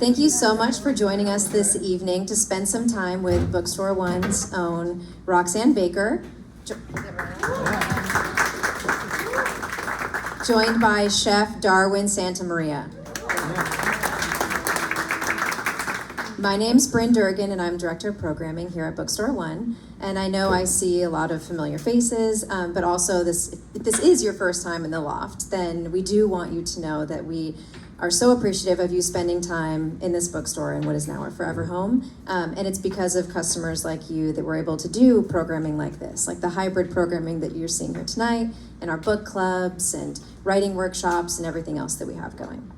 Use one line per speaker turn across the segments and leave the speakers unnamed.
Thank you so much for joining us this evening to spend some time with Bookstore One's own Roxanne Baker, joined by Chef Darwin Santa Maria. My name's Bryn Durgan, and I'm Director of Programming here at Bookstore One. And I know I see a lot of familiar faces, but also if this is your first time in the loft, then we do want you to know that we are so appreciative of you spending time in this bookstore in what is now our forever home. And it's because of customers like you that we're able to do programming like this, like the hybrid programming that you're seeing here tonight, and our book clubs and writing workshops and everything else that we have going.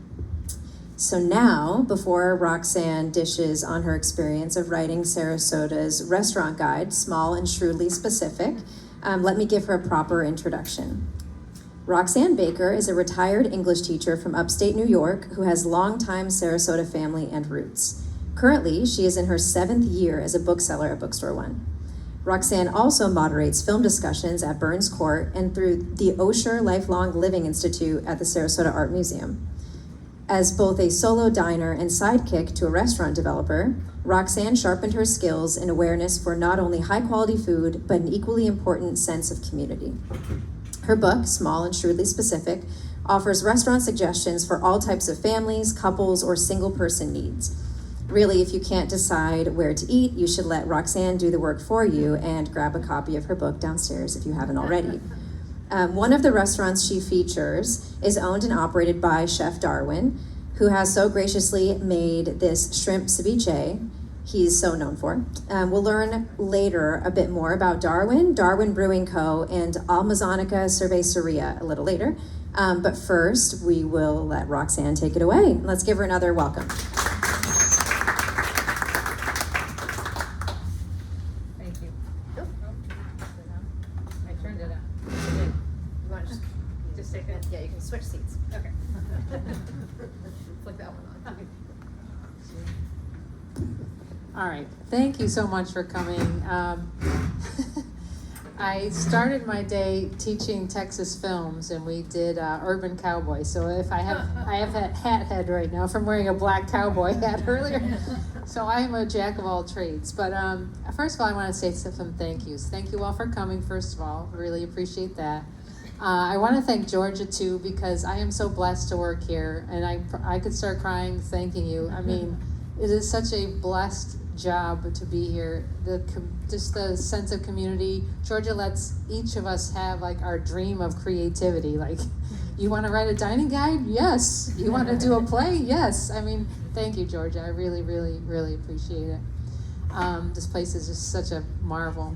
So now, before Roxanne dishes on her experience of writing Sarasota's restaurant guide, Small and Shrewdly Specific, let me give her a proper introduction. Roxanne Baker is a retired English teacher from upstate New York who has longtime Sarasota family and roots. Currently, she is in her 7th year as a bookseller at Bookstore One. Roxanne also moderates film discussions at Burns Court and through the Osher Lifelong Living Institute at the Sarasota Art Museum. As both a solo diner and sidekick to a restaurant developer, Roxanne sharpened her skills and awareness for not only high-quality food, but an equally important sense of community. Her book, Small and Shrewdly Specific, offers restaurant suggestions for all types of families, couples, or single-person needs. Really, if you can't decide where to eat, you should let Roxanne do the work for you and grab a copy of her book downstairs if you haven't already. One of the restaurants she features is owned and operated by Chef Darwin, who has so graciously made this shrimp ceviche he's so known for. We'll learn later a bit more about Darwin Brewing Co., and Almazonica Cerveceria a little later. But first, we will let Roxanne take it away. Let's give her another welcome.
Switch seats. Okay. Flick that one on.
All right. Thank you so much for coming. I started my day teaching Texas films, and we did Urban Cowboy. So if I have that hat head right now from wearing a black cowboy hat earlier. So I'm a jack of all trades. But first of all, I want to say some thank yous. Thank you all for coming, first of all. Really appreciate that. I want to thank Georgia too, because I am so blessed to work here, and I could start crying thanking you. I mean, it is such a blessed job to be here. Just the sense of community. Georgia lets each of us have like our dream of creativity. Like, you want to write a dining guide? Yes. You want to do a play? Yes. I mean, thank you, Georgia. I really, really, really appreciate it. This place is just such a marvel.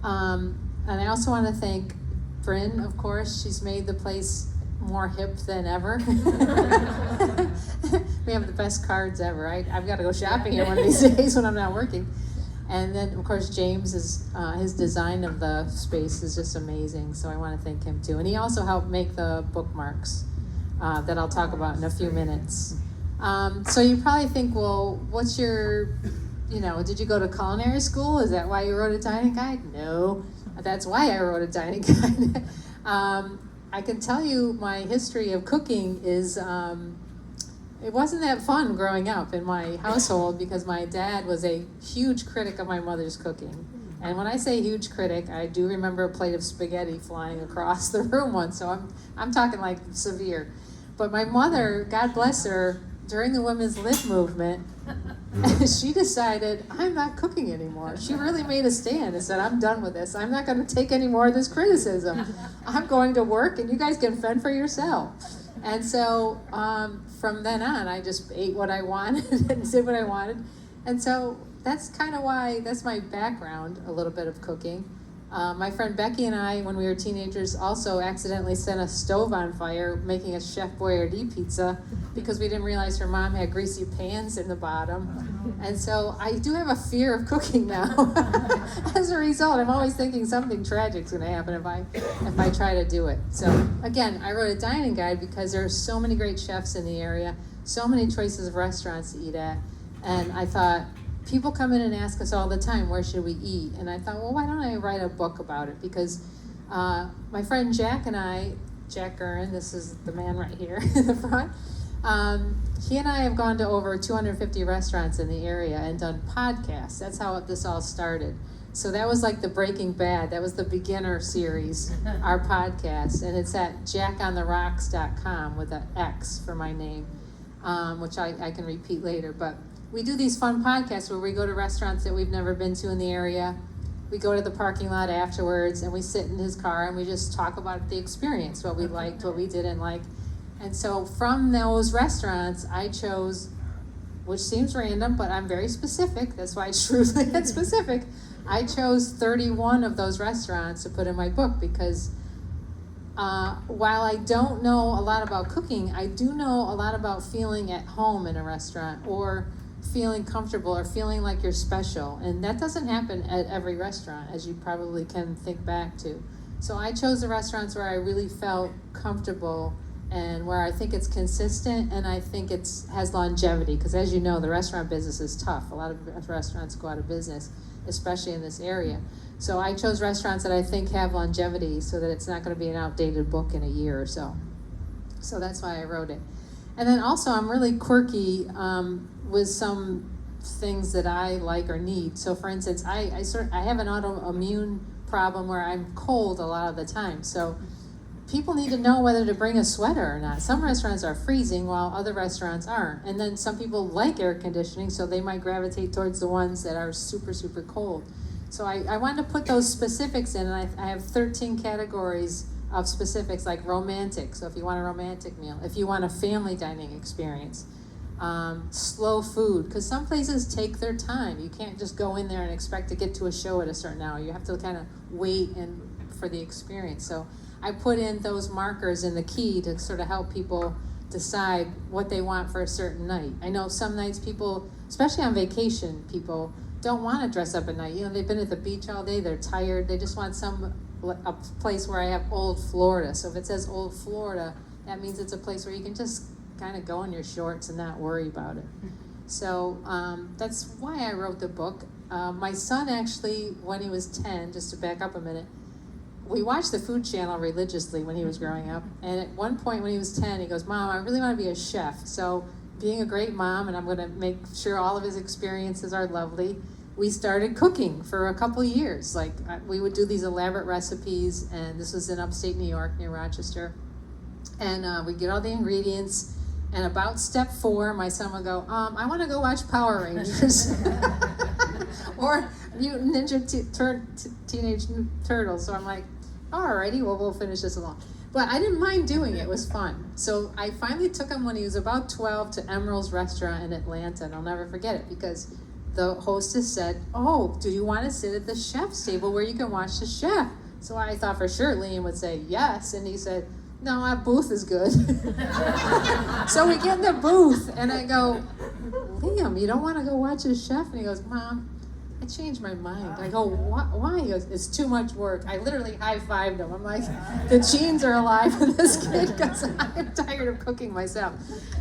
And I also want to thank Bryn, of course. She's made the place more hip than ever. We have the best cards ever. I've got to go shopping here one of these days when I'm not working. And then, of course, James, his design of the space is just amazing, so I want to thank him too. And he also helped make the bookmarks that I'll talk about in a few minutes. So you probably think, well, what's your, did you go to culinary school? Is that why you wrote a dining guide? No. That's why I wrote a dining guide. I can tell you my history of cooking is, it wasn't that fun growing up in my household because my dad was a huge critic of my mother's cooking. And when I say huge critic, I do remember a plate of spaghetti flying across the room once, so I'm talking like severe. But my mother, God bless her, during the women's lib movement, she decided, I'm not cooking anymore. She really made a stand and said, I'm done with this. I'm not going to take any more of this criticism. I'm going to work, and you guys can fend for yourself. And so from then on, I just ate what I wanted and did what I wanted. And so that's kind of why, that's my background, a little bit of cooking. My friend Becky and I, when we were teenagers, also accidentally set a stove on fire making a Chef Boyardee pizza because we didn't realize her mom had greasy pans in the bottom. And so I do have a fear of cooking now. As a result, I'm always thinking something tragic is going to happen if I try to do it. So again, I wrote a dining guide because there are so many great chefs in the area, so many choices of restaurants to eat at, and I thought, people come in and ask us all the time, where should we eat? And I thought, well, why don't I write a book about it? Because my friend Jack and I, Jack Gurin, this is the man right here in the front, He and I have gone to over 250 restaurants in the area and done podcasts. That's how this all started. So that was like the Breaking Bad. That was the beginner series, our podcast. And it's at jackontherocks.com with an X for my name, which I can repeat later. But we do these fun podcasts where we go to restaurants that we've never been to in the area. We go to the parking lot afterwards and we sit in his car and we just talk about the experience, what we liked, what we didn't like. And so from those restaurants, I chose, which seems random, but I'm very specific. That's why it's Shrewdly and specific. I chose 31 of those restaurants to put in my book because while I don't know a lot about cooking, I do know a lot about feeling at home in a restaurant or feeling comfortable or feeling like you're special. And that doesn't happen at every restaurant, as you probably can think back to. So I chose the restaurants where I really felt comfortable and where I think it's consistent and I think it has longevity. Because as you know, the restaurant business is tough. A lot of restaurants go out of business, especially in this area. So I chose restaurants that I think have longevity so that it's not going to be an outdated book in a year or so. So that's why I wrote it. And then also I'm really quirky with some things that I like or need. So for instance, I have an autoimmune problem where I'm cold a lot of the time. So people need to know whether to bring a sweater or not. Some restaurants are freezing while other restaurants aren't. And then some people like air conditioning, so they might gravitate towards the ones that are super, super cold. So I wanted to put those specifics in, and I have 13 categories of specifics, like romantic. So if you want a romantic meal, if you want a family dining experience, slow food, because some places take their time. You can't just go in there and expect to get to a show at a certain hour. You have to kind of wait for the experience. So I put in those markers in the key to sort of help people decide what they want for a certain night. I know some nights people, especially on vacation, people don't want to dress up at night. You know, they've been at the beach all day, they're tired, they just want a place where I have Old Florida. So if it says Old Florida, that means it's a place where you can just kind of go in your shorts and not worry about it. So that's why I wrote the book. My son actually, when he was 10, just to back up a minute, we watched the Food Channel religiously when he was growing up. And at one point when he was 10, he goes, "Mom, I really want to be a chef." So being a great mom, and I'm going to make sure all of his experiences are lovely, we started cooking for a couple years. Like we would do these elaborate recipes, and this was in upstate New York near Rochester. And we'd get all the ingredients. And about step 4, my son would go, "I want to go watch Power Rangers." Or Mutant Ninja Teenage Turtles. So I'm like, alrighty, well, we'll finish this along. But I didn't mind doing it. It was fun. So I finally took him when he was about 12 to Emerald's Restaurant in Atlanta, and I'll never forget it because the hostess said, "Oh, do you want to sit at the chef's table where you can watch the chef?" So I thought for sure Liam would say yes, and he said, "No, our booth is good." So we get in the booth, and I go, "Liam, you don't want to go watch the chef?" And he goes, "Mom, I changed my mind." I go, "Why?" He goes, "It's too much work." I literally high-fived him. I'm like, the genes are alive in this kid because I'm tired of cooking myself.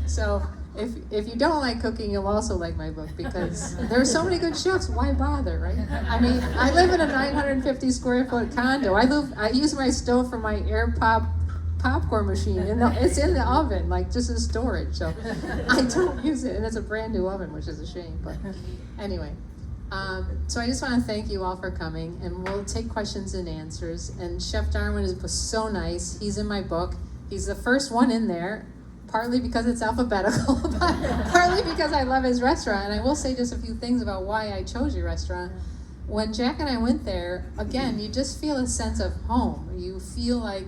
So if you don't like cooking, you'll also like my book because there are so many good chefs. Why bother, right? I mean, I live in a 950 square foot condo. I use my stove for my air popcorn machine. It's in the oven, like just as storage. So I don't use it, and it's a brand new oven, which is a shame. But anyway. So I just want to thank you all for coming, and we'll take questions and answers. And Chef Darwin was so nice. He's in my book. He's the first one in there, partly because it's alphabetical, but partly because I love his restaurant. And I will say just a few things about why I chose your restaurant. When Jack and I went there, again, you just feel a sense of home. You feel like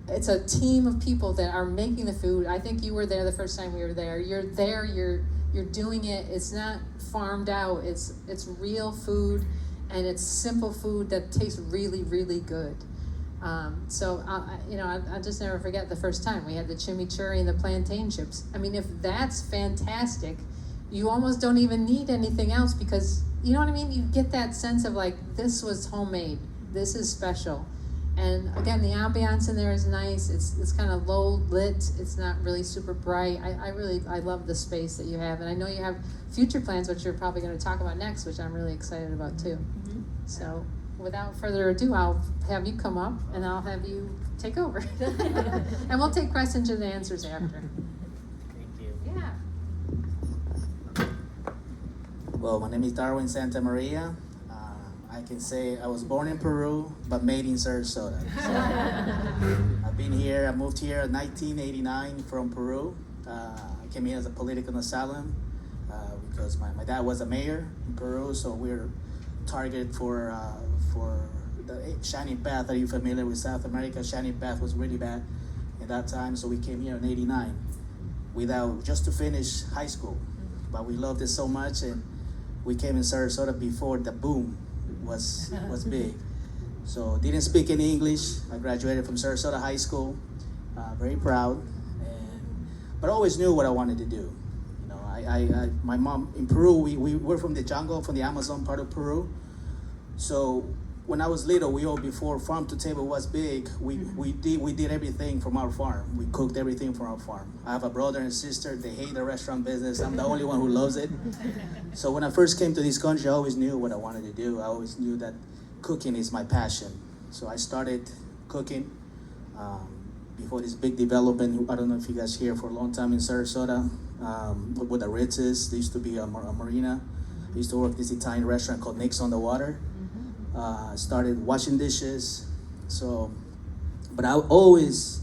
it's a team of people that are making the food. I think you were there the first time we were there. You're there, you're doing it. It's not farmed out. It's real food, and it's simple food that tastes really, really good. So I'll just never forget the first time we had the chimichurri and the plantain chips. I mean, if that's fantastic, you almost don't even need anything else because you know what I mean. You get that sense of like this was homemade. This is special. And again, the ambiance in there is nice. It's kind of low lit. It's not really super bright. I love the space that you have. And I know you have future plans, which you're probably going to talk about next, which I'm really excited about too. Mm-hmm. So without further ado, I'll have you come up and I'll have you take over. And we'll take questions and answers after.
Hello, my name is Darwin Santa Maria. I can say I was born in Peru, but made in Sarasota. So, I've been here, I moved here in 1989 from Peru. I came here as a political asylum because my dad was a mayor in Peru, so we're targeted for the Shining Path. Are you familiar with South America? Shining Path was really bad at that time, so we came here in 89 just to finish high school. But we loved it so much, and we came in Sarasota before the boom was big. So didn't speak any English. I graduated from Sarasota High School, very proud, but always knew what I wanted to do. You know, my mom in Peru, we were from the jungle, from the Amazon part of Peru. So when I was little, before farm to table was big, we did everything from our farm. We cooked everything from our farm. I have a brother and sister. They hate the restaurant business. I'm the only one who loves it. So when I first came to this country, I always knew what I wanted to do. I always knew that cooking is my passion. So I started cooking before this big development. I don't know if you guys here for a long time in Sarasota, with the Ritzes. There used to be a marina. I used to work this Italian restaurant called Nick's on the Water. Started washing dishes. But I always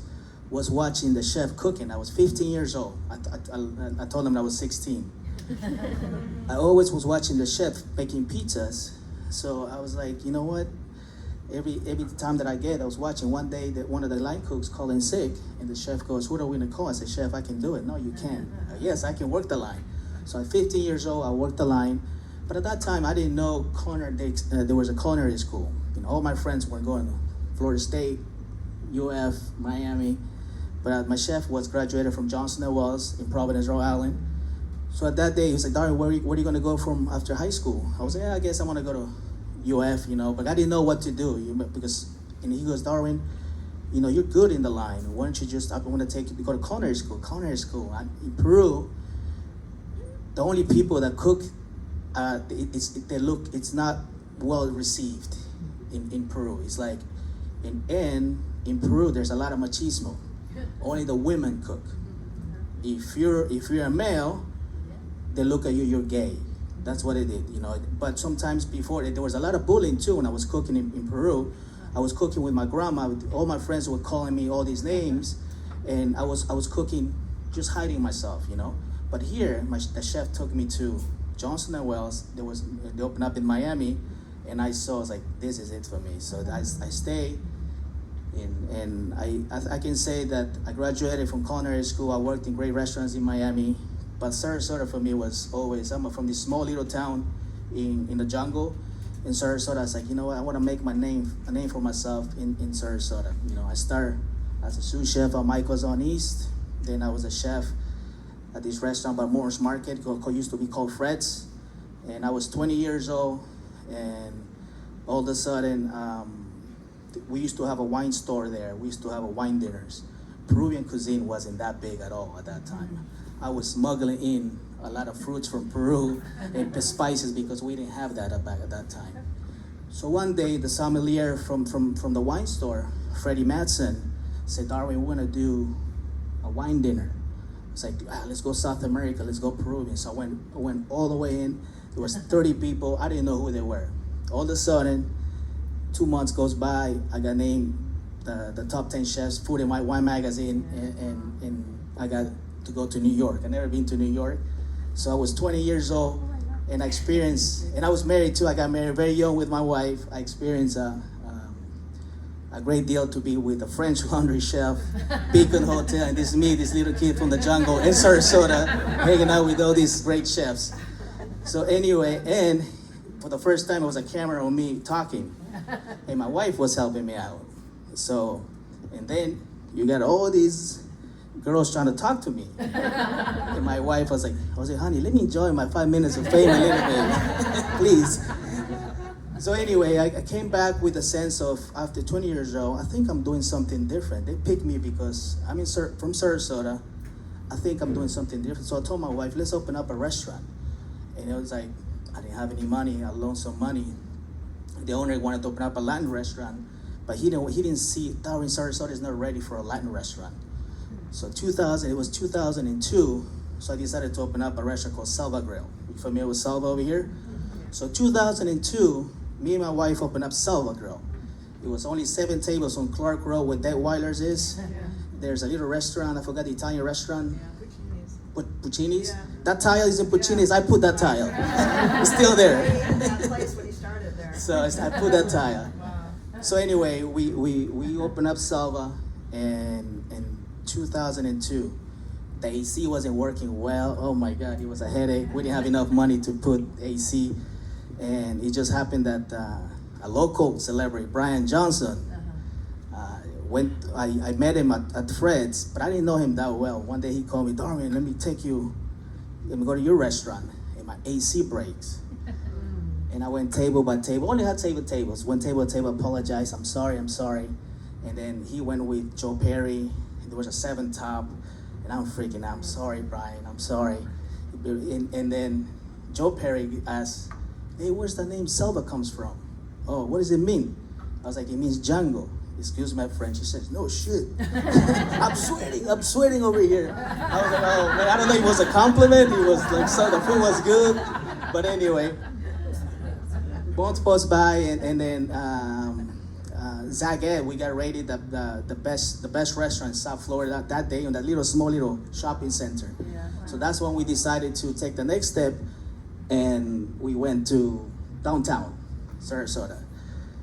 was watching the chef cooking. I was 15 years old. I told him I was 16. I always was watching the chef making pizzas. So I was like, you know what? Every time that I was watching. One day that one of the line cooks called in sick, and the chef goes, "Who are we gonna call?" I said, "Chef, I can do it." "No, you can't." "Yes, I can work the line." So at 15 years old, I worked the line. But at that time, I didn't know there was a culinary school. You know, all my friends were going to Florida State, UF, Miami. But my chef was graduated from Johnson & Wales in Providence, Rhode Island. So at that day, he was like, "Darwin, where are you going to go from after high school?" I was like, "Yeah, I guess I want to go to UF, you know." But I didn't know what to do, and he goes, "Darwin, you know, you're good in the line. Why don't you I want to take you to go to culinary school." Culinary school in Peru, the only people that cook, it's not well received in Peru. It's like in Peru there's a lot of machismo. Only the women cook. If you're a male, they look at you, you're gay. That's what it did, you know. But sometimes before there was a lot of bullying too when I was cooking in Peru. I was cooking with my grandma. All my friends were calling me all these names, and I was cooking, just hiding myself, you know. But here, the chef took me to Johnson & Wales. They opened up in Miami, and I was like, this is it for me. So I stayed, and I can say that I graduated from culinary school. I worked in great restaurants in Miami, but Sarasota for me was always, I'm from this small little town in the jungle. In Sarasota, I was like, you know what, I want to make a name for myself in Sarasota. You know, I started as a sous chef at Michael's on East. Then I was a chef at this restaurant by Moore's Market, used to be called Fred's. And I was 20 years old, and all of a sudden, we used to have a wine store there. We used to have wine dinners. Peruvian cuisine wasn't that big at all at that time. I was smuggling in a lot of fruits from Peru and the spices because we didn't have that back at that time. So one day, the sommelier from the wine store, Freddie Madsen, said, "Darwin, we're gonna do a wine dinner." It's like, let's go South America, let's go Peruvian. So I went all the way in. There was 30 people. I didn't know who they were. All of a sudden, 2 months goes by. I got named the top 10 chefs, Food and Wine magazine, and I got to go to New York. I've never been to New York. So I was 20 years old, and I experienced, and I was married too. I got married very young with my wife. I experienced a great deal to be with a French laundry chef, Beacon Hotel, and this is me, this little kid from the jungle in Sarasota, hanging out with all these great chefs. So anyway, and for the first time, it was a camera on me talking, and my wife was helping me out. So, and then you got all these girls trying to talk to me. And my wife was like, "Honey, let me enjoy my 5 minutes of fame a little bit, please." So anyway, I came back with a sense of, after 20 years old, I think I'm doing something different. They picked me because I'm from Sarasota. I think I'm doing something different. So I told my wife, let's open up a restaurant. And it was like, I didn't have any money. I loaned some money. The owner wanted to open up a Latin restaurant, but he didn't see Darwin, Sarasota is not ready for a Latin restaurant. So it was 2002, So I decided to open up a restaurant called Selva Grill. You familiar with Selva over here? So 2002, me and my wife opened up Selva Grill. It was only 7 tables on Clark Road where Dead Weiler's is. There's a little restaurant, I forgot the Italian restaurant. Puccini's?
Yeah.
That tile is in Puccini's, I put that tile. It's still there.
In that place when he started there.
So I put that tile.
Wow.
So anyway, we opened up Selva and in 2002. The AC wasn't working well. Oh my God, it was a headache. We didn't have enough money to put AC. And it just happened that a local celebrity, Brian Johnson, I met him at Fred's, but I didn't know him that well. One day he called me, Darwin, let me go to your restaurant. And my AC breaks. And I went table by table, only had tables. Went table by table, apologized, I'm sorry. And then he went with Joe Perry. There was a 7 top. And I'm freaking out, I'm sorry, Brian, I'm sorry. And then Joe Perry asked, hey, where's the name Selva comes from? Oh, what does it mean? I was like, it means jungle. Excuse my French. He says, no shit. I'm sweating over here. I was like, oh man, I don't know if it was a compliment. It was like, so the food was good. But anyway, months passed by and then Zag Ed, we got rated the best restaurant in South Florida that day on that small little shopping center.
Yeah.
So that's when we decided to take the next step, and we went to downtown Sarasota.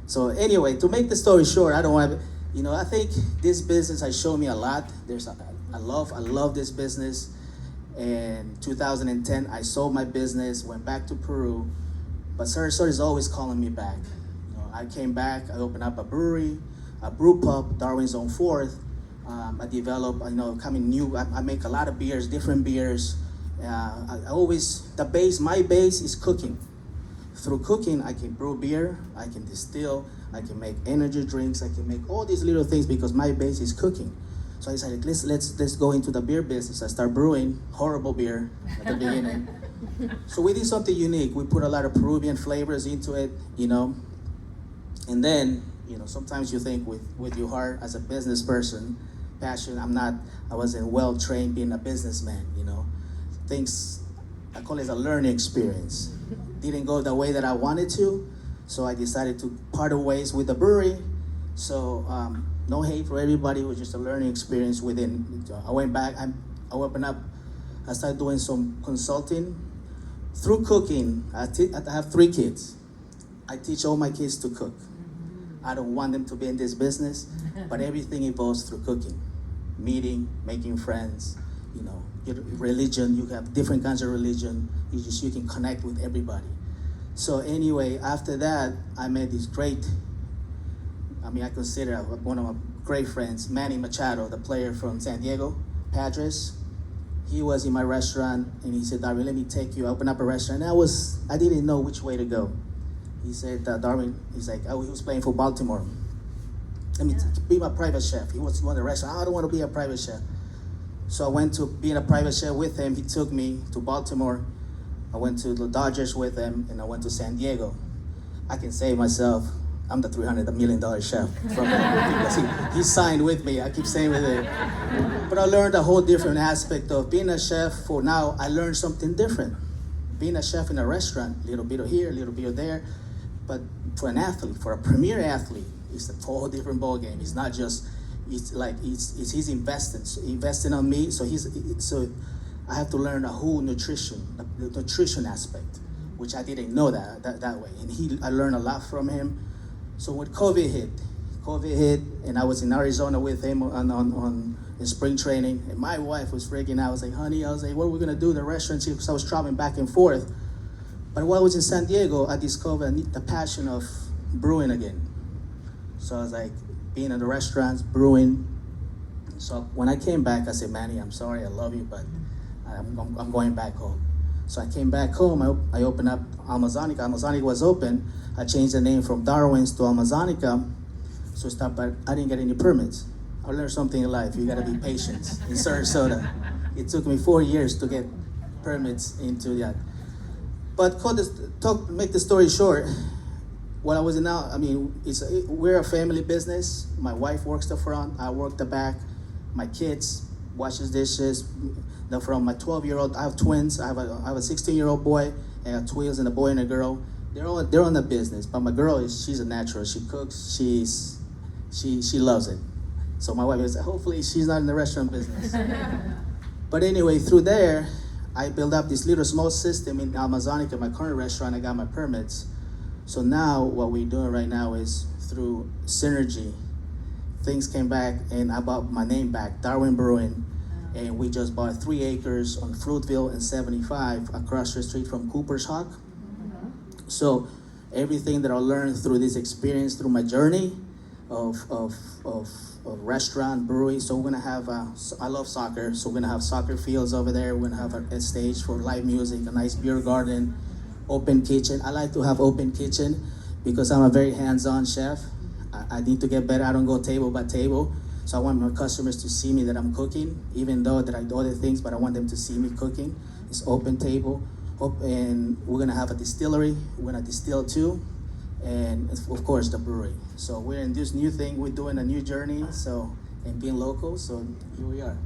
So anyway, to make the story short, I don't want to, I think this business has shown me a lot. I love this business. In 2010, I sold my business, went back to Peru, but Sarasota is always calling me back. I came back, I opened up a brewery, a brew pub, Darwin's Own 4th. I developed, coming new, I make a lot of beers, different beers. My base is cooking. Through cooking, I can brew beer, I can distill, I can make energy drinks, I can make all these little things because my base is cooking. So I decided, let's go into the beer business. I start brewing horrible beer at the beginning. So we did something unique. We put a lot of Peruvian flavors into it, And then, sometimes you think with your heart as a business person, passion, I wasn't well trained being a businessman, Things, I call it a learning experience. Didn't go the way that I wanted to, so I decided to part ways with the brewery. So, no hate for everybody, it was just a learning experience within. I went back, I opened up, I started doing some consulting. Through cooking, I have 3 kids. I teach all my kids to cook. I don't want them to be in this business, but everything evolves through cooking. Meeting, making friends, your religion, you have different kinds of religion. You can connect with everybody. So anyway, after that, I met this I consider one of my great friends, Manny Machado, the player from San Diego, Padres. He was in my restaurant and he said, Darwin, let me take you. I opened up a restaurant. I didn't know which way to go. He said, Darwin, he was playing for Baltimore. Let me be my private chef. He was one of the restaurant. I don't want to be a private chef. So I went to being a private chef with him. He took me to Baltimore. I went to the Dodgers with him, and I went to San Diego. I can say myself, I'm the $300 million chef from because he signed with me. I keep saying with it. But I learned a whole different aspect of being a chef. For now, I learned something different. Being a chef in a restaurant, a little bit of here, a little bit of there. But for an athlete, for a premier athlete, it's a whole different ballgame. It's not just, it's he's investing on me. So I have to learn the whole the nutrition aspect, which I didn't know that way. And I learned a lot from him. So when COVID hit, and I was in Arizona with him on spring training, and my wife was freaking out. I was like, honey, what are we gonna do? The restaurant, because I was traveling back and forth. But while I was in San Diego, I discovered the passion of brewing again. So I was like, being in the restaurants, brewing. So when I came back, I said, Manny, I'm sorry, I love you, but I'm going back home. So I came back home, I opened up Almazonica. Almazonica was open. I changed the name from Darwin's to Almazonica. So but I didn't get any permits. I learned something in life. You gotta be patient in Sarasota. It took me 4 years to get permits into that. But make the story short, what I was in now, we're a family business. My wife works the front, I work the back. My kids, washes dishes. From my 12-year-old, I have twins. I have a 16-year-old boy and twins and a boy and a girl. They're on the business, but my girl she's a natural. She cooks. She loves it. So my wife is hopefully she's not in the restaurant business. But anyway, through there, I built up this little small system in Amazonica, my current restaurant. I got my permits. So now what we're doing right now is through synergy, things came back and I bought my name back, Darwin Brewing. And we just bought 3 acres on Fruitville and 75 across the street from Cooper's Hawk. So everything that I learned through this experience, through my journey of restaurant, brewery. So we're gonna have, I love soccer, so we're gonna have soccer fields over there. We're gonna have a stage for live music, a nice beer garden, open kitchen. I like to have open kitchen because I'm a very hands-on chef. I need to get better. I don't go table by table. So I want my customers to see me that I'm cooking, even though that I do other things, but I want them to see me cooking. It's open table, and we're gonna have a distillery. We're gonna distill too, and of course the brewery. So we're in this new thing. We're doing a new journey. So and being local. So here we are.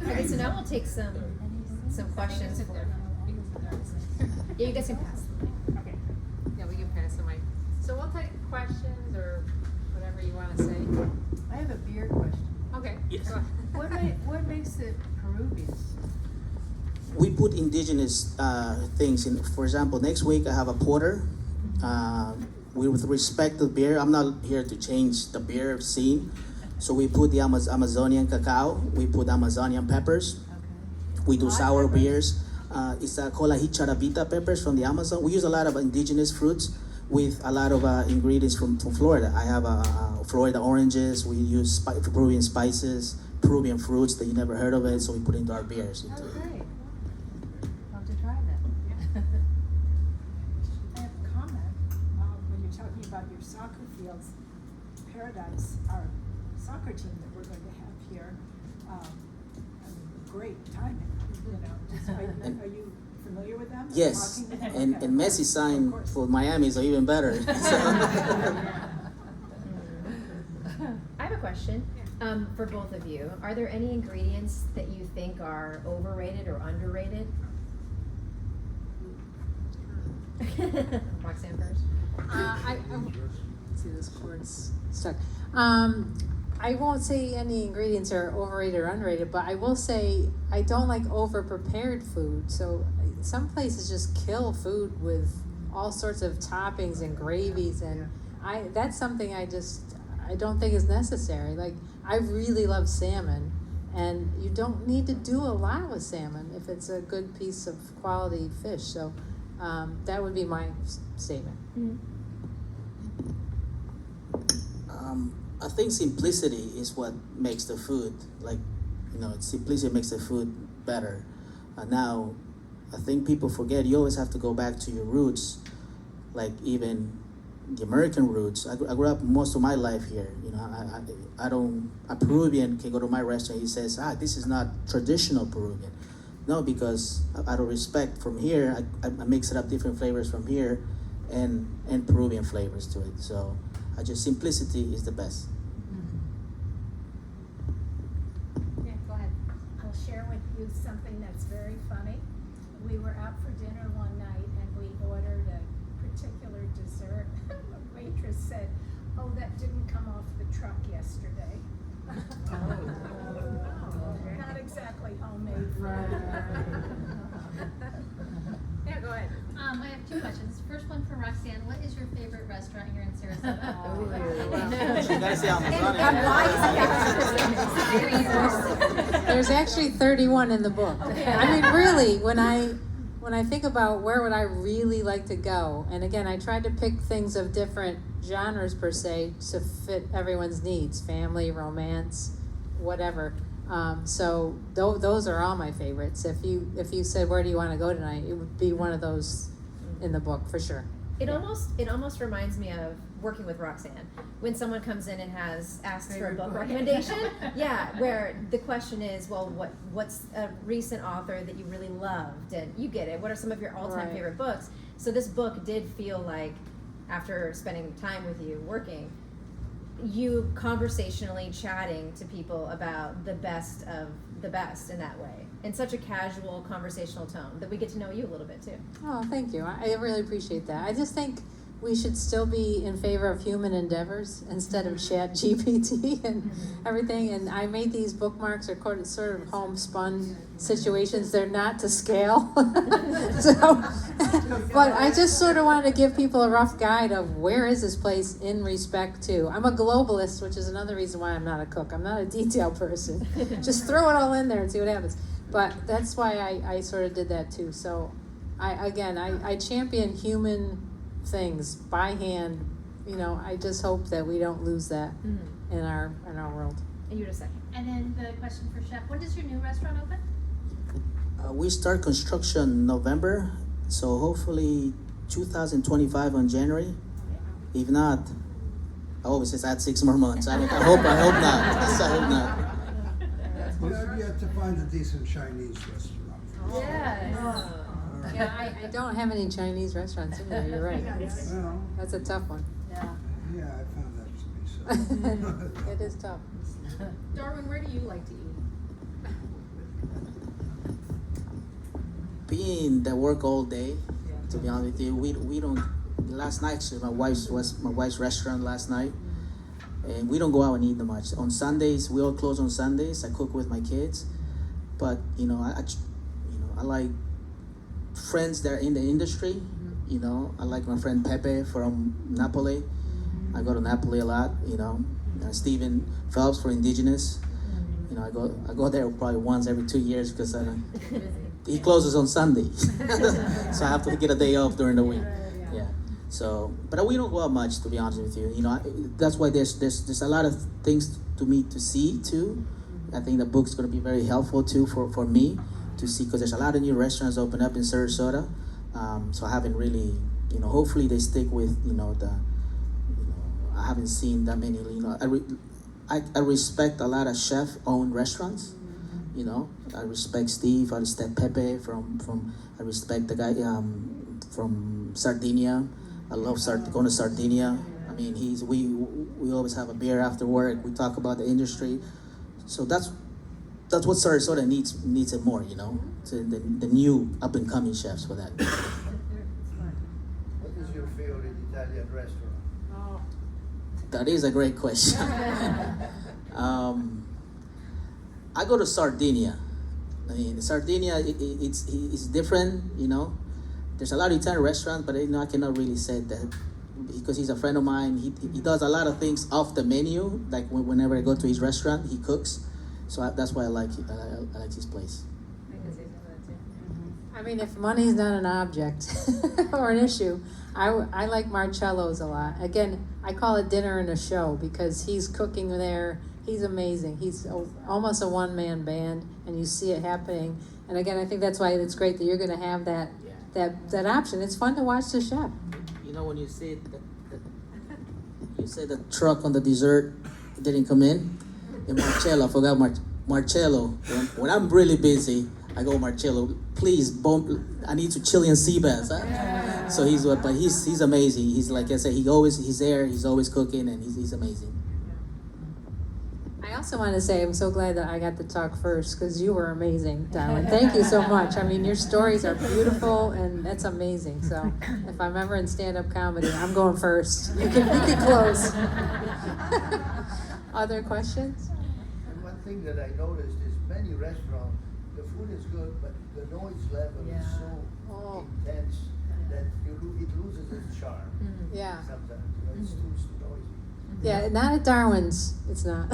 Okay, so now we'll take some questions. Yeah, you guys can pass.
Okay. Yeah, we can pass the mic. So we'll take questions or whatever you want to say.
I have a beer question.
Okay.
Yes.
Go ahead.
What makes it Peruvian?
We put indigenous things in. For example, next week I have a porter. With respect to beer, I'm not here to change the beer scene. So we put the Amazonian cacao. We put Amazonian peppers.
Okay.
We do sour beers. It's called Hicharavita peppers from the Amazon. We use a lot of indigenous fruits with a lot of ingredients from Florida. I have Florida oranges. We use Peruvian spices, Peruvian fruits that you never heard of it, so we put into our beers.
Oh, great. Love to try that.
I have a comment. When you're talking about your soccer fields, Paradise, our soccer team that we're going to have here, great timing, Are you familiar with them?
Yes,
Talking with them?
and
Okay.
Messi signed
Of course.
for Miami, so even better. So,
I have a question for both of you. Are there any ingredients that you think are overrated or underrated? Roxanne first.
See, this cord's stuck. I won't say any ingredients are overrated or underrated, but I will say I don't like over-prepared food. So some places just kill food with all sorts of toppings and gravies, and that's something I don't think is necessary. Like, I really love salmon, and you don't need to do a lot with salmon if it's a good piece of quality fish. So that would be my statement.
I think simplicity is what makes the food, simplicity makes the food better. Now, I think people forget you always have to go back to your roots, like even the American roots. I grew up most of my life here. A Peruvian can go to my restaurant, he says, this is not traditional Peruvian. No, because out of respect from here, I mix it up different flavors from here and Peruvian flavors to it. So simplicity is the best.
Yeah, go ahead. I'll share with you something that's very funny. We were out for dinner one night and we ordered a particular dessert. The waitress said, "Oh, that didn't come off the truck yesterday." Not exactly homemade food.
Yeah, go ahead.
I have two questions. First one for Roxanne. What is your favorite restaurant here in Sarasota?
You gotta say
There's actually 31 in the book. I mean, really, when I think about where would I really like to go, and again, I tried to pick things of different genres per se to fit everyone's needs, family, romance, whatever. So those are all my favorites. If you said where do you want to go tonight, it would be one of those in the book for sure.
It almost reminds me of working with Roxanne when someone comes in and asks for a book recommendation. Yeah, where the question is, well, what's a recent author that you really loved, and you get it. What are some of your all-time
Right.
favorite books? So this book did feel like, after spending time with you working, you conversationally chatting to people about the best of the best in that way, in such a casual conversational tone that we get to know you a little bit too.
Oh, thank you. I really appreciate that. I just think we should still be in favor of human endeavors instead of Chat GPT and everything. And I made these bookmarks, or sort of homespun situations. They're not to scale. So, but I just sort of wanted to give people a rough guide of where is this place in respect to. I'm a globalist, which is another reason why I'm not a cook. I'm not a detail person. Just throw it all in there and see what happens. But that's why I sort of did that too. So I champion human things by hand. I just hope that we don't lose that in our world.
And you had a second.
And then the question for Chef, when does your new restaurant open?
We start construction November, so hopefully 2025 on January. If not, I always say add 6 more months. I hope not. I hope not.
We have yet to find a decent Chinese restaurant.
Yes.
Yeah, I don't have any Chinese restaurants in there. You're right.
Well,
That's a tough one.
yeah, I found that to be so.
It is tough.
Darwin, where do you like to eat?
Being at work all day, to be honest with you, we don't. Last night, actually, my wife's restaurant last night, and we don't go out and eat that much. On Sundays, we all close on Sundays. I cook with my kids, but I like friends that are in the industry. I like my friend Pepe from Napoli. I go to Napoli a lot. Stephen Phelps for Indigenous. I go there probably once every 2 years because he closes on Sunday, so I have to get a day off during the week. Yeah. So, but we don't go out much, to be honest with you. That's why there's a lot of things to me to see too. I think the book's going to be very helpful too for me to see, because there's a lot of new restaurants open up in Sarasota. So I haven't really, hopefully they stick with, I haven't seen that many, I respect a lot of chef-owned restaurants. I respect Steve, I respect Pepe I respect the guy from Sardinia. I love going to Sardinia. I mean, we always have a beer after work. We talk about the industry. So that's what Sarasota needs it more, to the new up and coming chefs for that.
What is your favorite Italian restaurant?
That is a great question. I go to Sardinia. I mean, Sardinia, it's different, There's a lot of Italian restaurants, but I cannot really say that because he's a friend of mine. He does a lot of things off the menu. Like whenever I go to his restaurant, he cooks. So that's why I like his place.
I mean, if money's not an object or an issue, I like Marcello's a lot. Again, I call it dinner and a show because he's cooking there. He's amazing. He's almost a one-man band, and you see it happening. And again, I think that's why it's great that you're going to have that option. It's fun to watch the chef.
When you say the truck on the dessert didn't come in, and Marcello, I forgot Marcello. When I'm really busy, I go, Marcello, please, I need to Chilean sea bass. Huh? So he's amazing. He's like I said, he's there. He's always cooking, and he's amazing.
I also want to say I'm so glad that I got to talk first because you were amazing, Darwin. Thank you so much. I mean, your stories are beautiful, and that's amazing. So if I'm ever in stand-up comedy, I'm going first. You can close. Other questions?
And one thing that I noticed is many restaurants, the food is good, but the noise level is so intense that it loses its charm.
Yeah.
Sometimes, it's too noisy.
Yeah, not at Darwin's. It's not.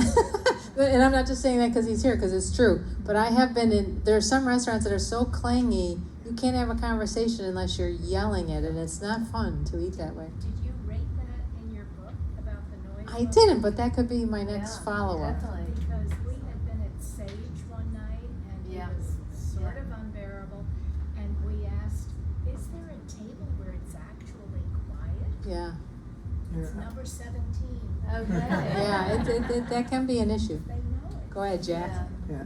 And I'm not just saying that because he's here, because it's true. But I have been there are some restaurants that are so clangy, you can't have a conversation unless you're yelling it, and it's not fun to eat that way.
Did you rate that in your book about the noise?
I didn't, but that could be my next follow-up.
Definitely.
Because we had been at Sage one night, and it was sort of unbearable, and we asked, is there a table where it's actually quiet?
Yeah.
It's number 17.
Okay.
Yeah, that can be an issue.
They know it.
Go ahead, Jack.
Yeah,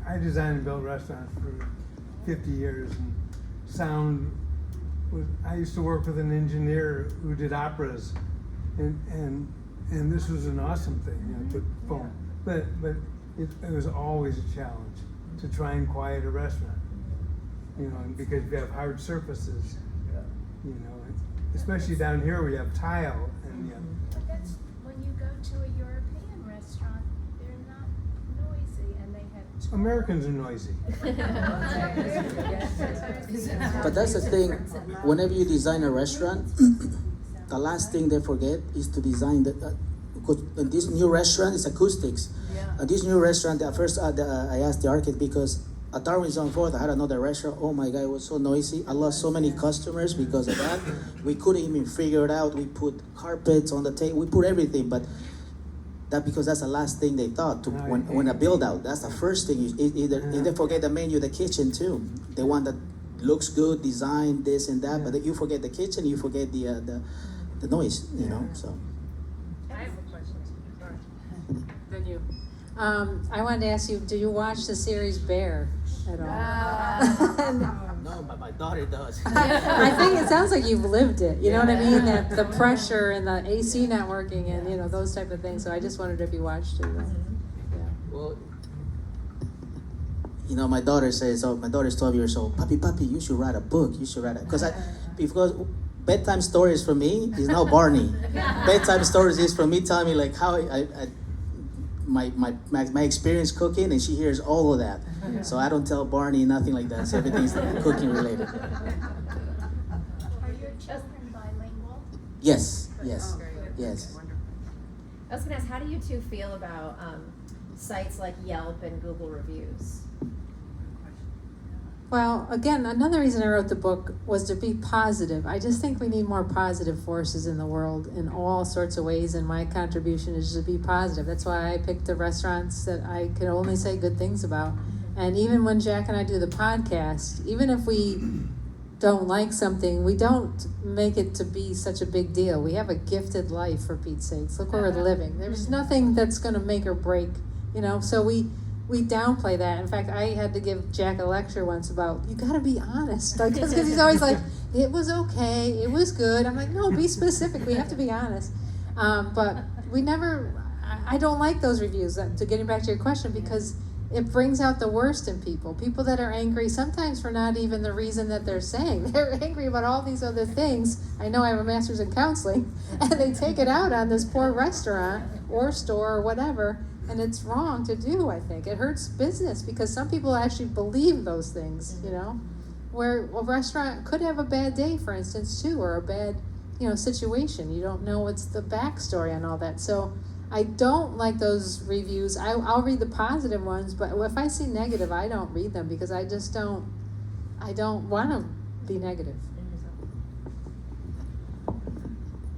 I designed and built restaurants for 50 years, and sound
I used to work with an engineer who did operas, and this was an awesome thing, you know, to foam. But it was always a challenge to try and quiet a restaurant, you know, because we have hard surfaces, you know, especially down here we have tile, and
But that's, when you go to a European restaurant, they're not noisy and they have.
Americans are noisy.
But that's the thing, whenever you design a restaurant, the last thing they forget is to design because this new restaurant is acoustics. This new restaurant, at first I asked the architect because at Darwin Santa Maria, I had another restaurant. Oh my God, it was so noisy. I lost so many customers because of that. We couldn't even figure it out. We put carpets on the table. We put everything, but because that's the last thing they thought when a build out. That's the first thing. If they forget the menu, the kitchen too. They want that looks good, design this and that, but you forget the kitchen, you forget the noise. You know, so.
I have a question. Sorry.
Then you. I wanted to ask you, do you watch the series Bear at all?
No, but my daughter does.
I think it sounds like you've lived it. You know what I mean? That the pressure and the AC not working and you know those type of things. So I just wondered if you watched it. Yeah.
Well, you know, my daughter says, oh, my daughter's 12 years old. Papi, you should write a book. You should write it. Because bedtime stories for me is now Barney. Bedtime stories is for me telling me like how my experience cooking, and she hears all of that. So I don't tell Barney nothing like that. So everything's cooking related.
Are your children bilingual?
Yes.
I was gonna ask, how do you two feel about sites like Yelp and Google reviews?
Well, again, another reason I wrote the book was to be positive. I just think we need more positive forces in the world in all sorts of ways, and my contribution is to be positive. That's why I picked the restaurants that I can only say good things about. And even when Jack and I do the podcast, even if we don't like something, we don't make it to be such a big deal. We have a gifted life, for Pete's sakes. Look where we're living. There's nothing that's going to make or break, you know, so we downplay that. In fact, I had to give Jack a lecture once about, you got to be honest. Because he's always like, it was okay, it was good. I'm like, no, be specific. We have to be honest. But we never, I don't like those reviews, to getting back to your question, because it brings out the worst in people. People that are angry, sometimes for not even the reason that they're saying. They're angry about all these other things. I know I have a master's in counseling, and they take it out on this poor restaurant or store or whatever. And it's wrong to do, I think. It hurts business because some people actually believe those things, you know, where a restaurant could have a bad day, for instance, too, or a bad, you know, situation. You don't know what's the backstory on all that. So I don't like those reviews. I'll read the positive ones, but if I see negative, I don't read them because I just don't want to be negative.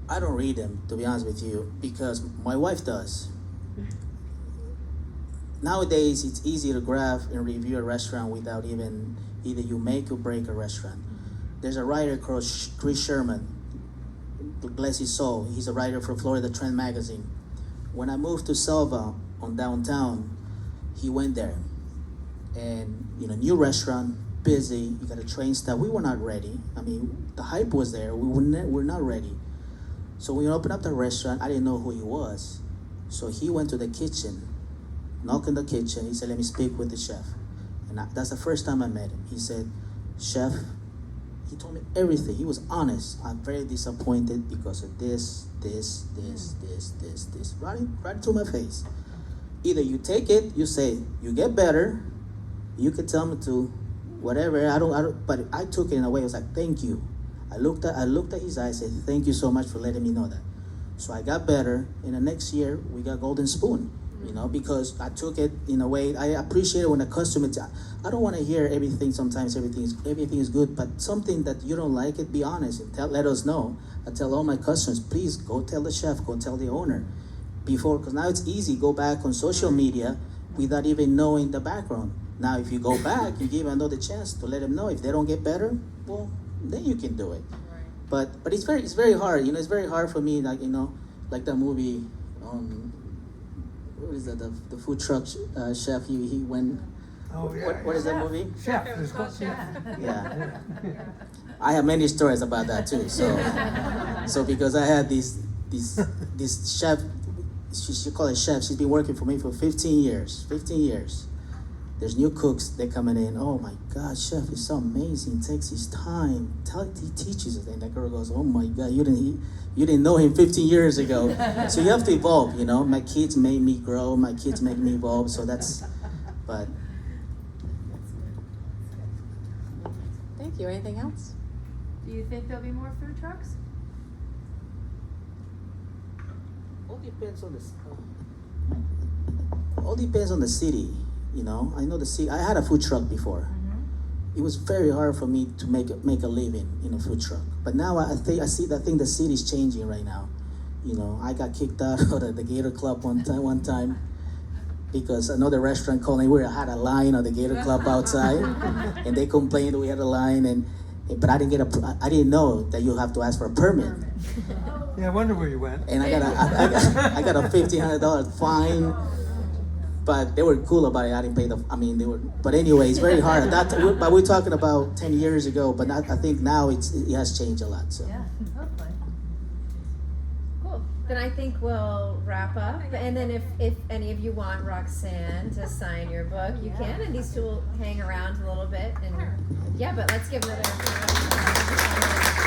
I don't read them, to be honest with you, because my wife does. Nowadays, it's easy to grab and review a restaurant without even, either you make or break a restaurant. There's a writer called Chris Sherman, bless his soul. He's a writer for Florida Trend magazine. When I moved to Selva on downtown, he went there. And, you know, new restaurant, busy, you got a train staff. We were not ready. I mean, the hype was there. We're not ready. So when we opened up the restaurant, I didn't know who he was. So he went to the kitchen, knocked in the kitchen. He said, let me speak with the chef. And that's the first time I met him. He said, chef, he told me everything. He was honest. I'm very disappointed because of this. Right to my face. Either you take it, you say, you get better. You could tell me to whatever. I don't, but I took it in a way. I was like, thank you. I looked at his eyes, said, thank you so much for letting me know that. So I got better. In the next year, we got Golden Spoon, you know, because I took it in a way. I appreciate it when a customer, I don't want to hear everything. Sometimes everything is good, but something that you don't like it, be honest and let us know. I tell all my customers, please go tell the chef, go tell the owner. Because now it's easy, go back on social media without even knowing the background. Now, if you go back, you give another chance to let them know. If they don't get better, well, then you can do it. Right. But it's very hard. You know, it's very hard for me. Like, you know, like that movie. What is that? The food truck chef. He went.
Oh, yeah.
What is that movie?
Chef, it's called Chef.
Yeah. I have many stories about that too. So because I had this chef, she call it chef. She's been working for me for 15 years. 15 years. There's new cooks. They're coming in. Oh my God, chef is so amazing. Takes his time. He teaches us. And that girl goes, oh my God, you didn't know him 15 years ago. So you have to evolve. You know, my kids made me grow. My kids make me evolve. So that's, but.
Thank you. Anything else?
Do you think there'll be more food trucks?
All depends on all depends on the city, you know. I know the city. I had a food truck before. It was very hard for me to make a living in a food truck. But now I think the city's changing right now. You know, I got kicked out of the Gator Club one time because another restaurant called me. We had a line on the Gator Club outside, and they complained that we had a line, but I didn't know that you have to ask for a permit.
Yeah, I wonder where you went.
And I got a $1,500 fine, but they were cool about it. I didn't pay but anyway, it's very hard. But we're talking about 10 years ago, but I think now it has changed a lot. So.
Yeah, hopefully.
Cool. Then I think we'll wrap up. And then if any of you want Roxanne to sign your book, you can. And these two will hang around a little bit. And yeah, but let's give another.